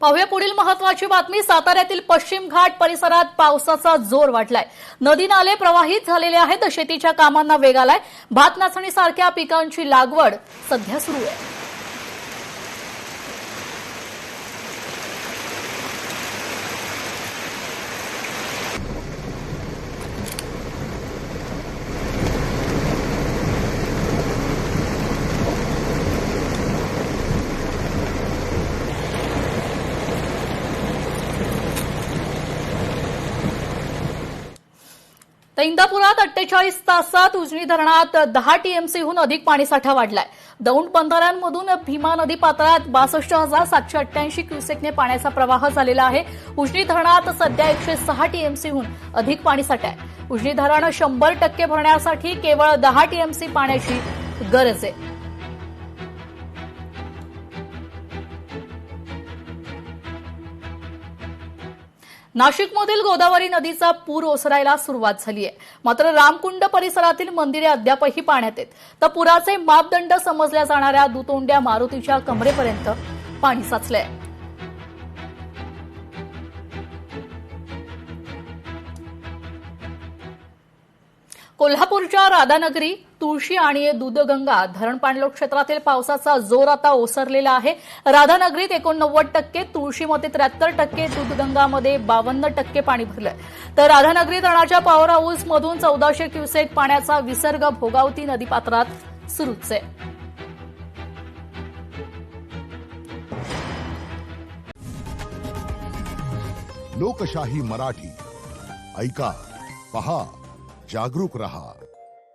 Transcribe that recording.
पाहूया पुढील महत्वाची बातमी। साताऱ्यातील पश्चिम घाट परिसरात पावसाचा जोर वाढलाय। नदी नाले प्रवाहित झालेले आहेत। शेतीच्या कामांना वेग आलाय। भात नाचणीसारख्या पिकांची लागवड सध्या सुरू आहे। इंदापुरात 48 तासात उजनी धरणात 10 टीएमसीहून अधिक पाणीसाठा वाढलाय। दौंड बंधाऱ्यांमधून भीमा नदी पात्रात 62,788 क्युसेकने पाण्याचा प्रवाह झालेला आहे। उजनी धरणात सध्या 106 टीएमसीहून अधिक पाणीसाठा आहे। उजनी धरण 100% भरण्यासाठी केवळ 10 टीएमसी पाण्याची गरज आहे। नाशिकमधील गोदावरी नदीचा पूर ओसरायला सुरुवात झाली आहे। मात्र रामकुंड परिसरातील मंदिरे अद्यापही पाण्यात आहेत। तर पुराचे मापदंड समजल्या जाणाऱ्या दुतोंड्या मारुतीच्या कमरेपर्यंत पाणी साचलंय। कोल्हापूरच्या राधानगरी, तुळशी आणि दूधगंगा धरण पाणलोट क्षेत्रातील पावसाचा जोर आता ओसरलेला आहे। राधानगरीत 89%, तुळशीमध्ये 73%, दूधगंगामध्ये 52% पाणी भरलंय। तर राधानगरी धरणाच्या पॉवर हाऊस मधून 1400 क्युसेक पाण्याचा विसर्ग भोगावती नदीपात्रात सुरूच आहे। लोकशाही मराठी ऐका, पहा, जागरूक रहा।